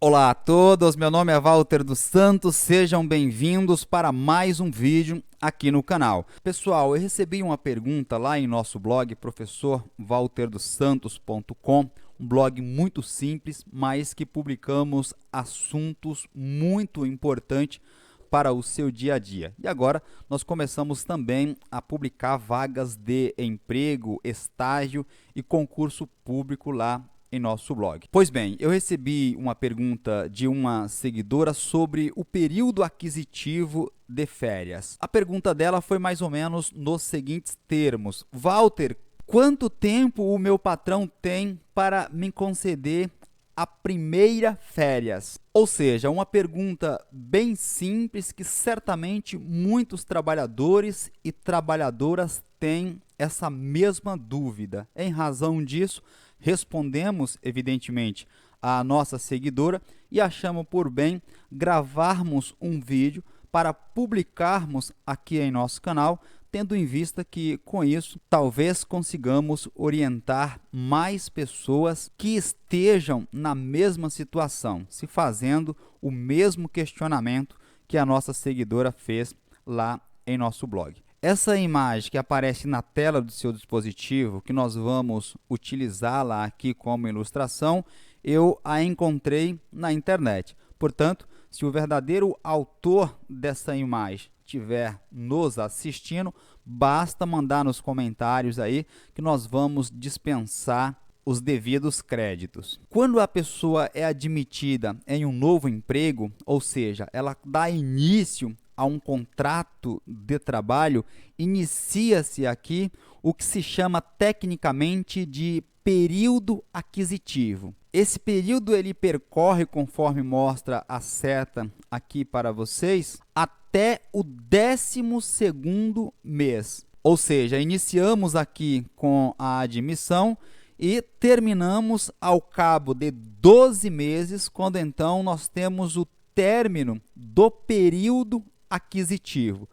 Olá a todos, meu nome é Walter dos Santos, sejam bem-vindos para mais um vídeo aqui no canal. Pessoal, eu recebi uma pergunta lá em nosso blog, professorwalterdossantos.com, um blog muito simples, mas que publicamos assuntos muito importantes para o seu dia a dia. E agora nós começamos também a publicar vagas de emprego, estágio e concurso público lá em nosso blog. Pois bem, eu recebi uma pergunta de uma seguidora sobre o período aquisitivo de férias. A pergunta dela foi mais ou menos nos seguintes termos: Walter, quanto tempo o meu patrão tem para me conceder a primeira férias? Ou seja, uma pergunta bem simples que certamente muitos trabalhadores e trabalhadoras têm essa mesma dúvida. Em razão disso, respondemos, evidentemente, à nossa seguidora e achamos por bem gravarmos um vídeo para publicarmos aqui em nosso canal, tendo em vista que, com isso, talvez consigamos orientar mais pessoas que estejam na mesma situação, se fazendo o mesmo questionamento que a nossa seguidora fez lá em nosso blog. Essa imagem que aparece na tela do seu dispositivo, que nós vamos utilizá-la aqui como ilustração, eu a encontrei na internet. Portanto, se o verdadeiro autor dessa imagem estiver nos assistindo, basta mandar nos comentários aí que nós vamos dispensar os devidos créditos. Quando a pessoa é admitida em um novo emprego, ou seja, ela dá início a um contrato de trabalho, inicia-se aqui o que se chama tecnicamente de período aquisitivo. Esse período ele percorre, conforme mostra a seta aqui para vocês, até o 12º mês. Ou seja, iniciamos aqui com a admissão e terminamos ao cabo de 12 meses, quando então nós temos o término do período aquisitivo.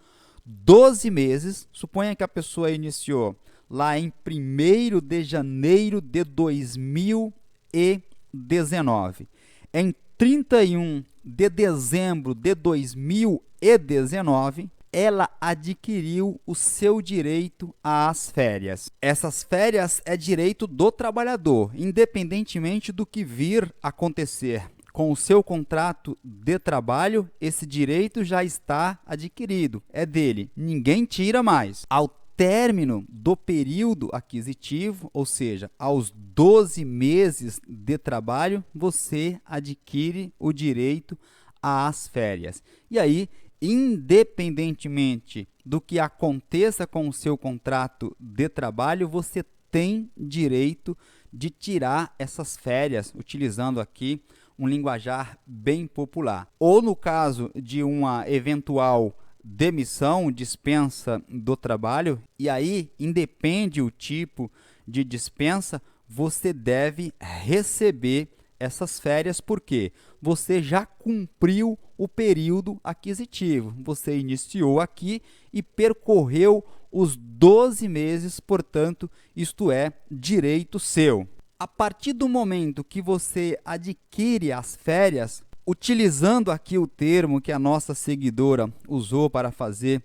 12 meses, suponha que a pessoa iniciou lá em 1º de janeiro de 2019. Em 31 de dezembro de 2019, ela adquiriu o seu direito às férias. Essas férias é direito do trabalhador, independentemente do que vir acontecer. Com o seu contrato de trabalho, esse direito já está adquirido, é dele, ninguém tira mais. Ao término do período aquisitivo, ou seja, aos 12 meses de trabalho, você adquire o direito às férias. E aí, independentemente do que aconteça com o seu contrato de trabalho, você tem direito de tirar essas férias, utilizando aqui um linguajar bem popular. Ou no caso de uma eventual demissão, dispensa do trabalho, e aí independe o tipo de dispensa, você deve receber essas férias porque você já cumpriu o período aquisitivo. Você iniciou aqui e percorreu os 12 meses, portanto, isto é direito seu. A partir do momento que você adquire as férias, utilizando aqui o termo que a nossa seguidora usou para fazer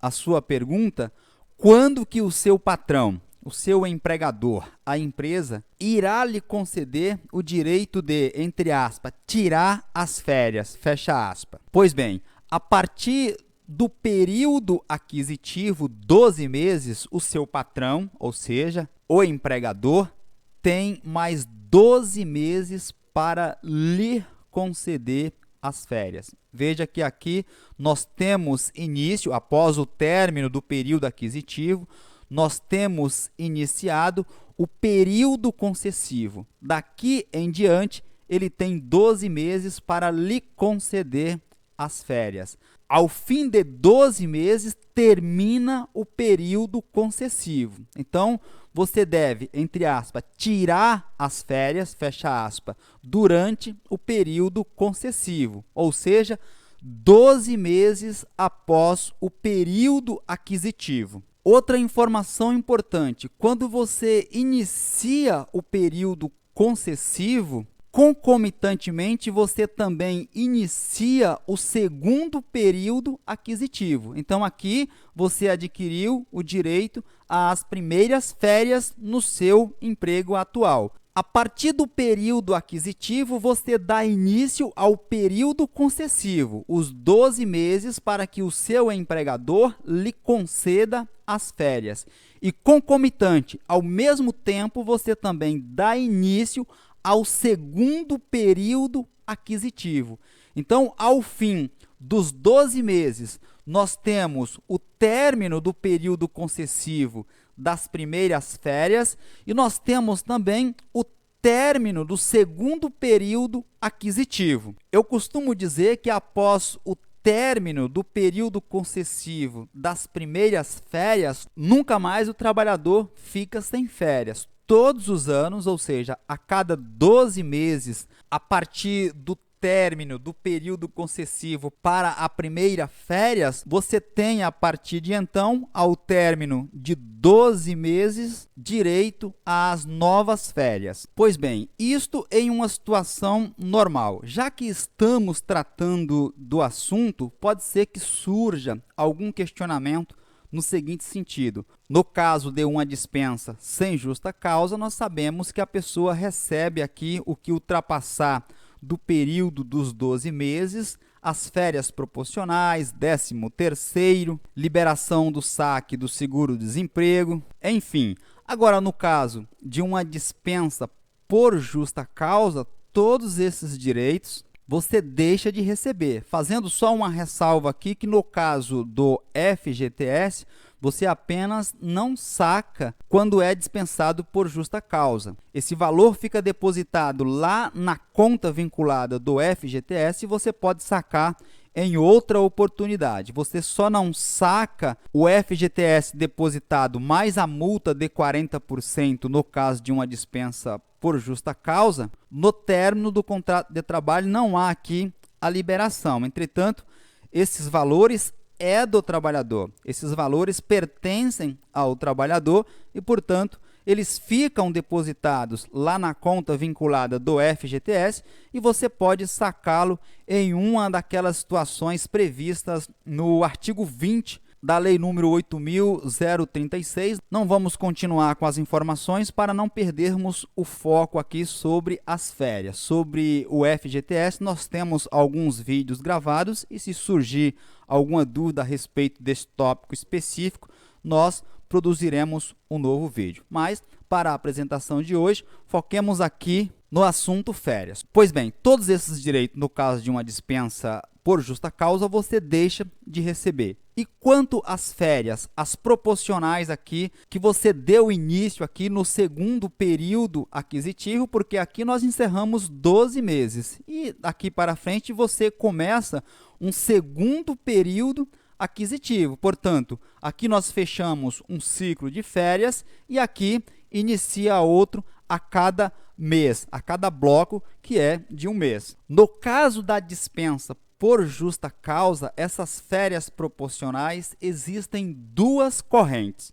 a sua pergunta, quando que o seu patrão, o seu empregador, a empresa, irá lhe conceder o direito de, entre aspas, tirar as férias, fecha aspas. Pois bem, a partir do período aquisitivo, 12 meses, o seu patrão, ou seja, o empregador, tem mais 12 meses para lhe conceder as férias. Veja que aqui nós temos início, após o término do período aquisitivo, nós temos iniciado o período concessivo. Daqui em diante, ele tem 12 meses para lhe conceder as férias. Ao fim de 12 meses, termina o período concessivo. Então, você deve, entre aspas, tirar as férias, fecha aspas, durante o período concessivo, ou seja, 12 meses após o período aquisitivo. Outra informação importante, quando você inicia o período concessivo, concomitantemente, você também inicia o segundo período aquisitivo. Então, aqui você adquiriu o direito às primeiras férias no seu emprego atual. A partir do período aquisitivo, você dá início ao período concessivo, os 12 meses para que o seu empregador lhe conceda as férias. E concomitante, ao mesmo tempo, você também dá início ao segundo período aquisitivo. Então, ao fim dos 12 meses, nós temos o término do período concessivo das primeiras férias e nós temos também o término do segundo período aquisitivo. Eu costumo dizer que após o término do período concessivo das primeiras férias, nunca mais o trabalhador fica sem férias. Todos os anos, ou seja, a cada 12 meses, a partir do término do período concessivo para a primeira férias, você tem a partir de então, ao término de 12 meses, direito às novas férias. Pois bem, isto em uma situação normal. Já que estamos tratando do assunto, pode ser que surja algum questionamento no seguinte sentido: no caso de uma dispensa sem justa causa, nós sabemos que a pessoa recebe aqui o que ultrapassar do período dos 12 meses, as férias proporcionais, 13º, liberação do saque do seguro-desemprego, enfim. Agora, no caso de uma dispensa por justa causa, todos esses direitos você deixa de receber. Fazendo só uma ressalva aqui que no caso do FGTS, você apenas não saca quando é dispensado por justa causa. Esse valor fica depositado lá na conta vinculada do FGTS e você pode sacar em outra oportunidade. Você só não saca o FGTS depositado mais a multa de 40% no caso de uma dispensa por justa causa. No término do contrato de trabalho não há aqui a liberação. Entretanto, esses valores é do trabalhador. Esses valores pertencem ao trabalhador e, portanto, eles ficam depositados lá na conta vinculada do FGTS e você pode sacá-lo em uma daquelas situações previstas no artigo 20 da Lei número 8.036. Não vamos continuar com as informações para não perdermos o foco aqui sobre as férias. Sobre o FGTS, nós temos alguns vídeos gravados e se surgir alguma dúvida a respeito desse tópico específico, nós produziremos um novo vídeo. Mas, para a apresentação de hoje, foquemos aqui no assunto férias. Pois bem, todos esses direitos, no caso de uma dispensa por justa causa, você deixa de receber. E quanto às férias, as proporcionais aqui, que você deu início aqui no segundo período aquisitivo, porque aqui nós encerramos 12 meses. E daqui para frente você começa um segundo período aquisitivo. Portanto, aqui nós fechamos um ciclo de férias e aqui inicia outro a cada mês, a cada bloco, que é de um mês. No caso da dispensa por justa causa, essas férias proporcionais, existem duas correntes.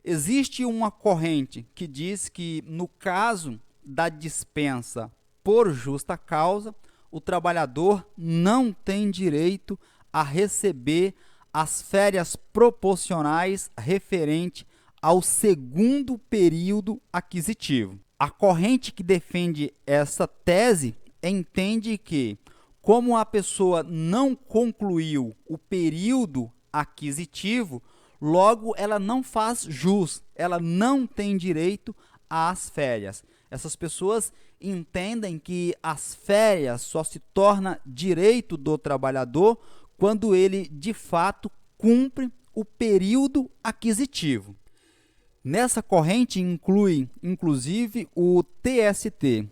Existe uma corrente que diz que, no caso da dispensa por justa causa, o trabalhador não tem direito a receber as férias proporcionais referente ao segundo período aquisitivo. A corrente que defende essa tese entende que, como a pessoa não concluiu o período aquisitivo, logo ela não faz jus, ela não tem direito às férias. Essas pessoas entendem que as férias só se torna direito do trabalhador quando ele, de fato, cumpre o período aquisitivo. Nessa corrente inclui, inclusive, o TST,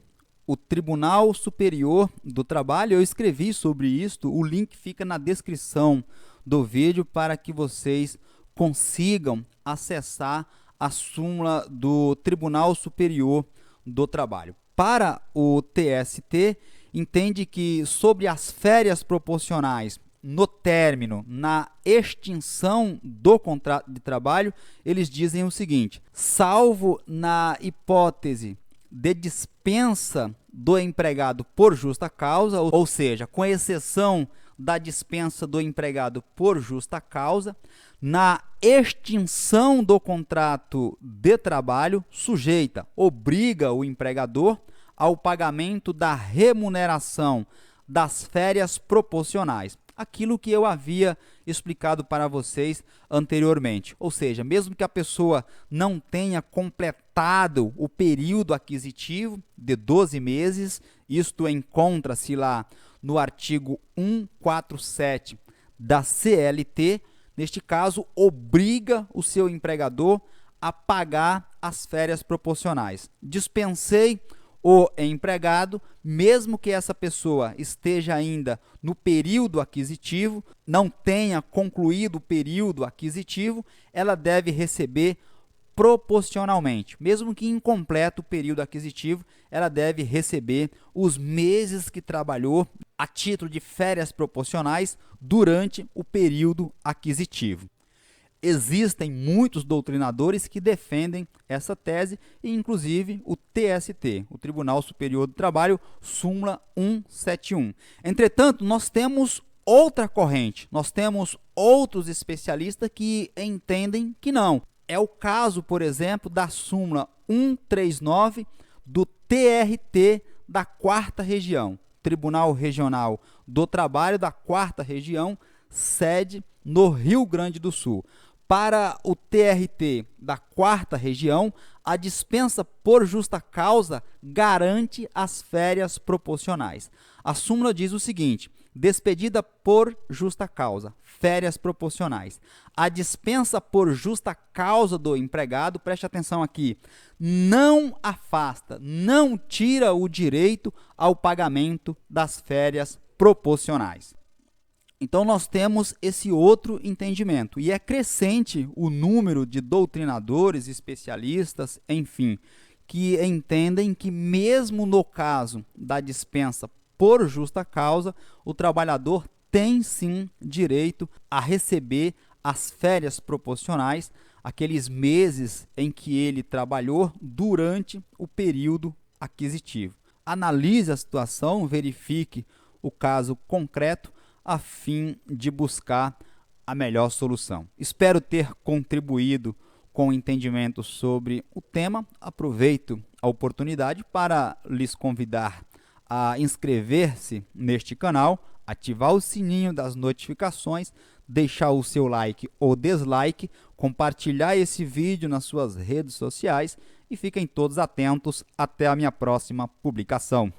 o Tribunal Superior do Trabalho. Eu escrevi sobre isso, o link fica na descrição do vídeo para que vocês consigam acessar a súmula do Tribunal Superior do Trabalho. Para o TST, entende que sobre as férias proporcionais no término, na extinção do contrato de trabalho, eles dizem o seguinte: salvo na hipótese de dispensa do empregado por justa causa, ou seja, com exceção da dispensa do empregado por justa causa, na extinção do contrato de trabalho, sujeita, obriga o empregador ao pagamento da remuneração das férias proporcionais. Aquilo que eu havia explicado para vocês anteriormente. Ou seja, mesmo que a pessoa não tenha completado o período aquisitivo de 12 meses, isto encontra-se lá no artigo 147 da CLT, neste caso, obriga o seu empregador a pagar as férias proporcionais. Dispensei o empregado, mesmo que essa pessoa esteja ainda no período aquisitivo, não tenha concluído o período aquisitivo, ela deve receber proporcionalmente. Mesmo que incompleto o período aquisitivo, ela deve receber os meses que trabalhou a título de férias proporcionais durante o período aquisitivo. Existem muitos doutrinadores que defendem essa tese, e inclusive o TST, o Tribunal Superior do Trabalho, súmula 171. Entretanto, nós temos outra corrente, nós temos outros especialistas que entendem que não. É o caso, por exemplo, da súmula 139 do TRT da 4ª Região, Tribunal Regional do Trabalho da 4ª Região, sede no Rio Grande do Sul. Para o TRT da 4ª Região, a dispensa por justa causa garante as férias proporcionais. A súmula diz o seguinte: despedida por justa causa, férias proporcionais. A dispensa por justa causa do empregado, preste atenção aqui, não afasta, não tira o direito ao pagamento das férias proporcionais. Então, nós temos esse outro entendimento, e é crescente o número de doutrinadores, especialistas, enfim, que entendem que mesmo no caso da dispensa por justa causa, o trabalhador tem sim direito a receber as férias proporcionais, aqueles meses em que ele trabalhou durante o período aquisitivo. Analise a situação, verifique o caso concreto, a fim de buscar a melhor solução. Espero ter contribuído com o entendimento sobre o tema. Aproveito a oportunidade para lhes convidar a inscrever-se neste canal, ativar o sininho das notificações, deixar o seu like ou dislike, compartilhar esse vídeo nas suas redes sociais e fiquem todos atentos até a minha próxima publicação.